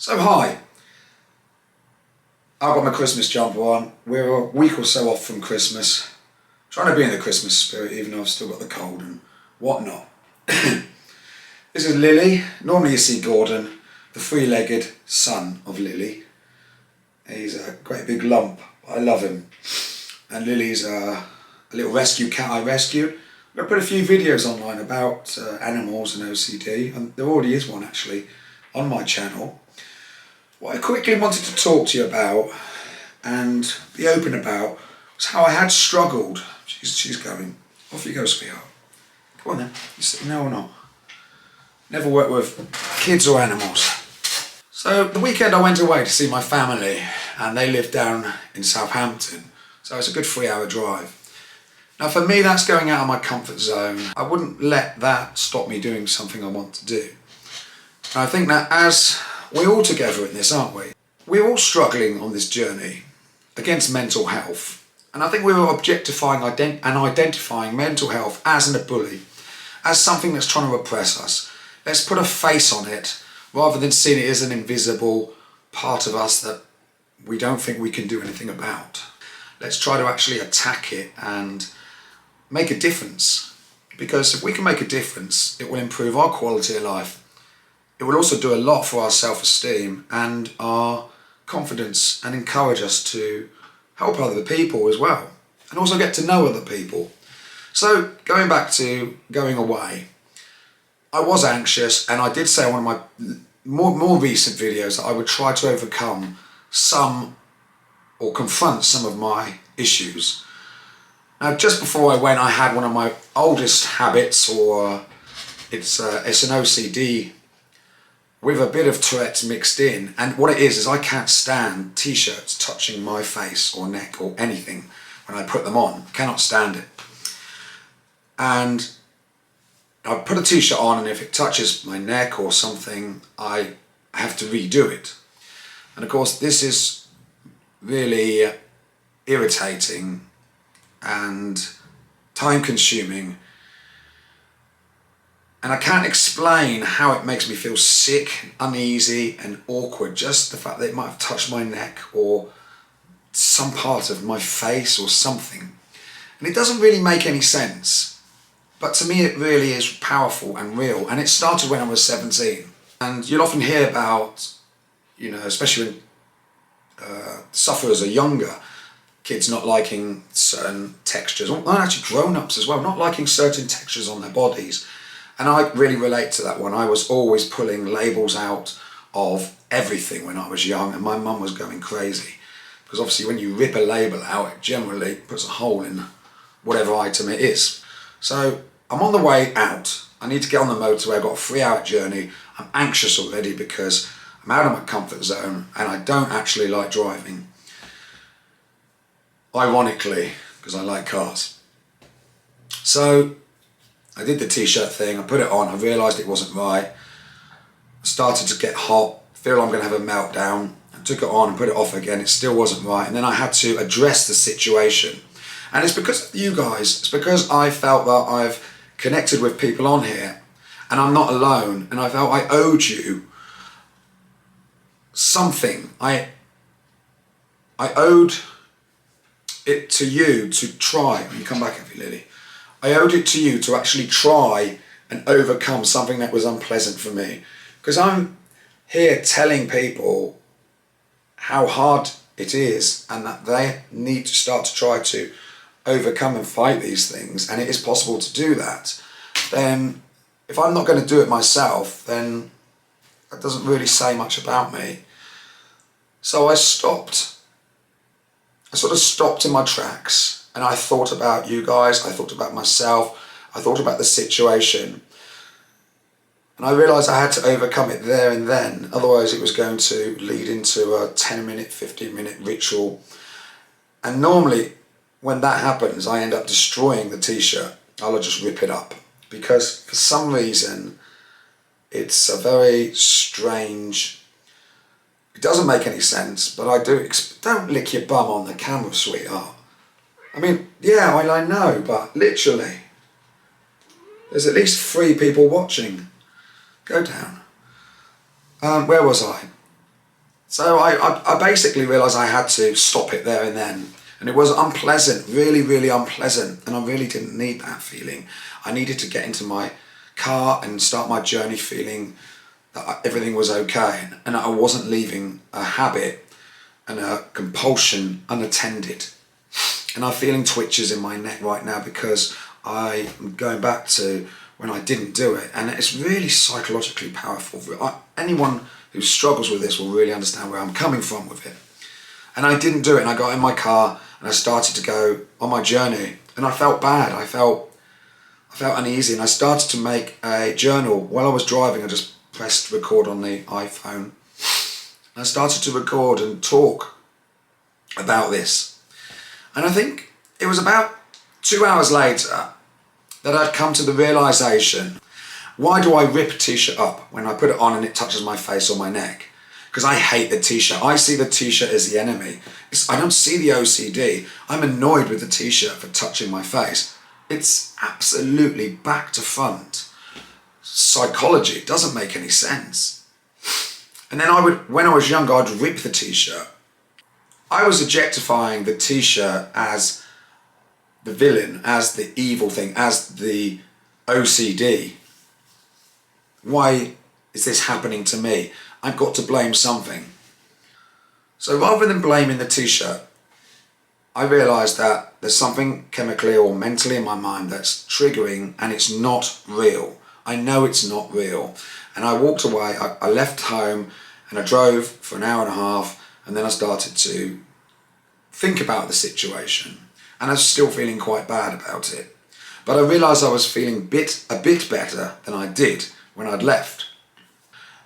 So hi, I've got my Christmas jumper on. We're a week or so off from Christmas. Trying to be in the Christmas spirit even though I've still got the cold and whatnot. This is Lily. Normally you see Gordon, the three-legged son of Lily. He's a great big lump. I love him. And Lily's a little rescue cat I rescued. I'm going to put a few videos online about animals and OCD, and there already is one actually on my channel. What I quickly wanted to talk to you about and be open about was how I had struggled. She's going. Off you go, sweetheart. Come on then. You sitting there or not? Never worked with kids or animals. So the weekend I went away to see my family, and they live down in Southampton. So it's a good 3-hour drive. Now for me that's going out of my comfort zone. I wouldn't let that stop me doing something I want to do. And I think that as we're all together in this, aren't we? We're all struggling on this journey against mental health. And I think we're objectifying and identifying mental health as a bully, as something that's trying to oppress us. Let's put a face on it rather than seeing it as an invisible part of us that we don't think we can do anything about. Let's try to actually attack it and make a difference. Because if we can make a difference, it will improve our quality of life. It will also do a lot for our self-esteem and our confidence and encourage us to help other people as well. And also get to know other people. So going back to going away, I was anxious, and I did say in one of my more recent videos that I would try to overcome some or confront some of my issues. Now just before I went, I had one of my oldest habits, or it's an OCD with a bit of Tourette's mixed in, and what it is I can't stand t-shirts touching my face or neck or anything when I put them on. Cannot stand it. And I put a t-shirt on, and if it touches my neck or something, I have to redo it. And of course this is really irritating and time consuming. And I can't explain how it makes me feel sick, uneasy and awkward. Just the fact that it might have touched my neck or some part of my face or something. And it doesn't really make any sense. But to me it really is powerful and real. And it started when I was 17. And you'll often hear about, especially when sufferers are younger, kids not liking certain textures, or actually grown-ups as well, not liking certain textures on their bodies. And I really relate to that one. I was always pulling labels out of everything when I was young, and my mum was going crazy. Because obviously when you rip a label out, it generally puts a hole in whatever item it is. So I'm on the way out. I need to get on the motorway. I've got a 3-hour journey. I'm anxious already because I'm out of my comfort zone and I don't actually like driving. Ironically, because I like cars. So I did the t-shirt thing, I put it on, I realised it wasn't right. I started to get hot, feel I'm going to have a meltdown. I took it on and put it off again, it still wasn't right. And then I had to address the situation. And it's because of you guys, it's because I felt that I've connected with people on here and I'm not alone, and I felt I owed you something. I owed it to you to try. You come back at me, Lily. I owed it to you to actually try and overcome something that was unpleasant for me. Because I'm here telling people how hard it is and that they need to start to try to overcome and fight these things, and it is possible to do that. Then if I'm not going to do it myself, then that doesn't really say much about me. So I stopped. I sort of stopped in my tracks, and I thought about you guys, I thought about myself, I thought about the situation. And I realised I had to overcome it there and then, otherwise it was going to lead into a 10-minute, 15-minute ritual. And normally when that happens, I end up destroying the t-shirt. I'll just rip it up. Because for some reason, it's a very strange... It doesn't make any sense, but I do... Don't lick your bum on the camera, sweetheart. I mean, yeah, I know, but literally, there's at least 3 people watching. Go down. Where was I? So I basically realised I had to stop it there and then. And it was unpleasant, really, really unpleasant. And I really didn't need that feeling. I needed to get into my car and start my journey feeling that everything was okay. And I wasn't leaving a habit and a compulsion unattended. And I'm feeling twitches in my neck right now because I'm going back to when I didn't do it. And it's really psychologically powerful. Anyone who struggles with this will really understand where I'm coming from with it. And I didn't do it, and I got in my car and I started to go on my journey, and I felt bad. I felt uneasy, and I started to make a journal while I was driving. I just pressed record on the iPhone. I started to record and talk about this. And I think it was about 2 hours later that I'd come to the realisation, why do I rip a t-shirt up when I put it on and it touches my face or my neck? Because I hate the t-shirt. I see the t-shirt as the enemy. I don't see the OCD. I'm annoyed with the t-shirt for touching my face. It's absolutely back to front psychology. It doesn't make any sense. And then when I was younger, I'd rip the t-shirt. I was objectifying the t-shirt as the villain, as the evil thing, as the OCD. Why is this happening to me? I've got to blame something. So rather than blaming the t-shirt, I realised that there's something chemically or mentally in my mind that's triggering, and it's not real. I know it's not real. And I walked away, I left home and I drove for an hour and a half, and then I started to think about the situation. And I was still feeling quite bad about it. But I realised I was feeling a bit better than I did when I'd left.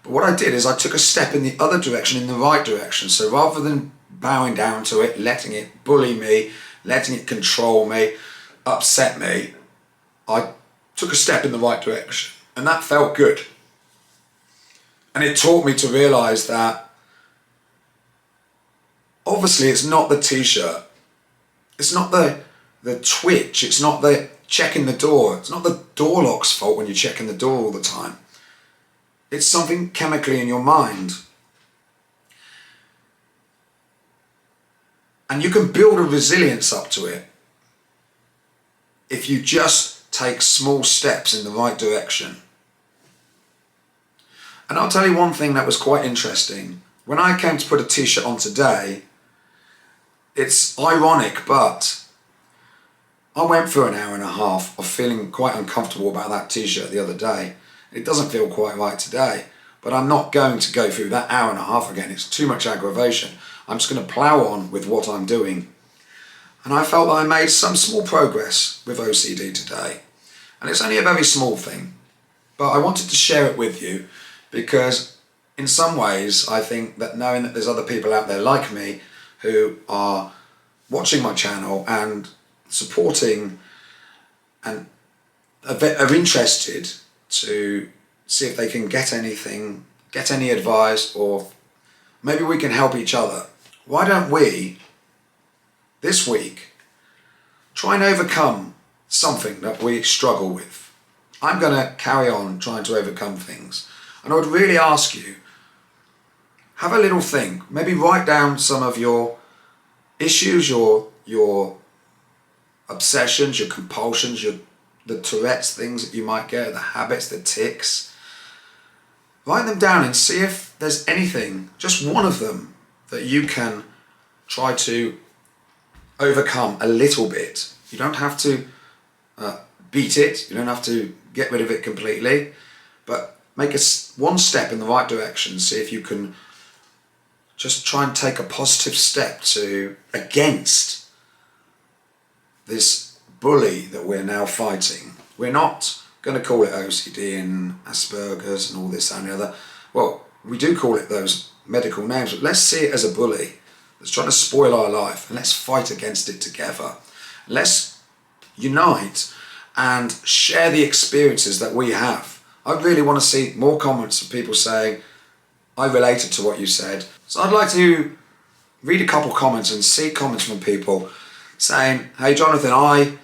But what I did is I took a step in the other direction, in the right direction. So rather than bowing down to it, letting it bully me, letting it control me, upset me, I took a step in the right direction. And that felt good. And it taught me to realise that obviously it's not the t-shirt. It's not the twitch. It's not the checking the door. It's not the door lock's fault when you're checking the door all the time. It's something chemically in your mind. And you can build a resilience up to it if you just take small steps in the right direction. And I'll tell you one thing that was quite interesting. When I came to put a t-shirt on today, it's ironic, but I went for an hour and a half of feeling quite uncomfortable about that t-shirt the other day. It doesn't feel quite right today, but I'm not going to go through that hour and a half again. It's too much aggravation. I'm just going to plough on with what I'm doing. And I felt that I made some small progress with OCD today. And it's only a very small thing, but I wanted to share it with you because in some ways I think that knowing that there's other people out there like me who are watching my channel and supporting and are interested to see if they can get anything, get any advice, or maybe we can help each other. Why don't we, this week, try and overcome something that we struggle with? I'm going to carry on trying to overcome things. And I would really ask you, have a little think, maybe write down some of your issues, your obsessions, your compulsions, the Tourette's things that you might get, the habits, the tics. Write them down and see if there's anything, just one of them, that you can try to overcome a little bit. You don't have to beat it, you don't have to get rid of it completely, but make one step in the right direction. See if you can just try and take a positive step against this bully that we're now fighting. We're not going to call it OCD and Asperger's and all this and the other. Well, we do call it those medical names, but let's see it as a bully that's trying to spoil our life, and let's fight against it together. Let's unite and share the experiences that we have. I really want to see more comments of people saying, I related to what you said. So I'd like to read a couple comments and see comments from people saying, hey Jonathan, I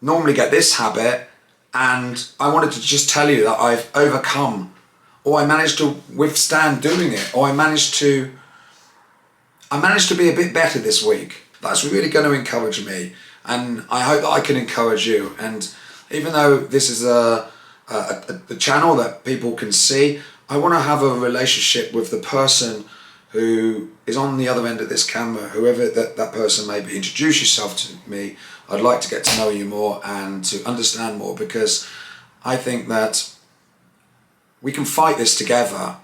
normally get this habit and I wanted to just tell you that I've overcome, or I managed to withstand doing it, or I managed to I managed to be a bit better this week. That's really going to encourage me, and I hope that I can encourage you. And even though this is a channel that people can see, I want to have a relationship with the person who is on the other end of this camera, whoever that person may be. Introduce yourself to me. I'd like to get to know you more and to understand more, because I think that we can fight this together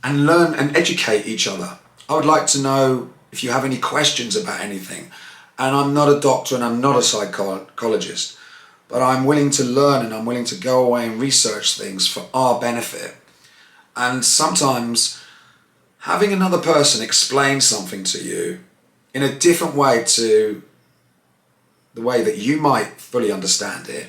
and learn and educate each other. I would like to know if you have any questions about anything. And I'm not a doctor and I'm not a psychologist, but I'm willing to learn and I'm willing to go away and research things for our benefit. And sometimes having another person explain something to you in a different way to the way that you might fully understand it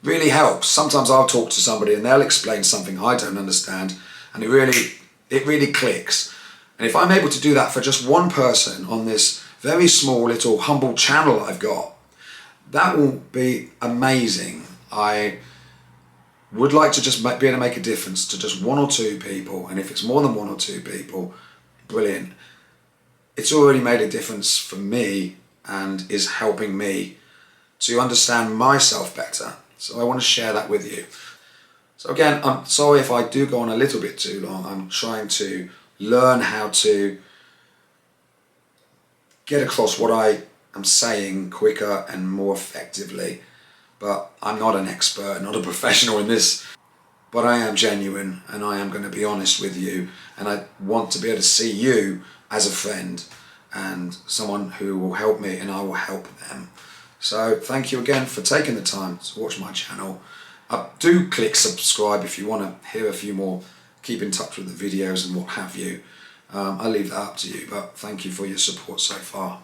really helps. Sometimes I'll talk to somebody and they'll explain something I don't understand, and it really clicks. And if I'm able to do that for just one person on this very small little humble channel I've got, that will be amazing. I would like to just be able to make a difference to just one or two people, and if it's more than one or two people, brilliant. It's already made a difference for me and is helping me to understand myself better. So I want to share that with you. So again, I'm sorry if I do go on a little bit too long. I'm trying to learn how to get across what I am saying quicker and more effectively. But I'm not an expert, not a professional in this. But I am genuine and I am going to be honest with you. And I want to be able to see you as a friend and someone who will help me and I will help them. So thank you again for taking the time to watch my channel. Do click subscribe if you want to hear a few more. Keep in touch with the videos and what have you. I'll leave that up to you, but thank you for your support so far.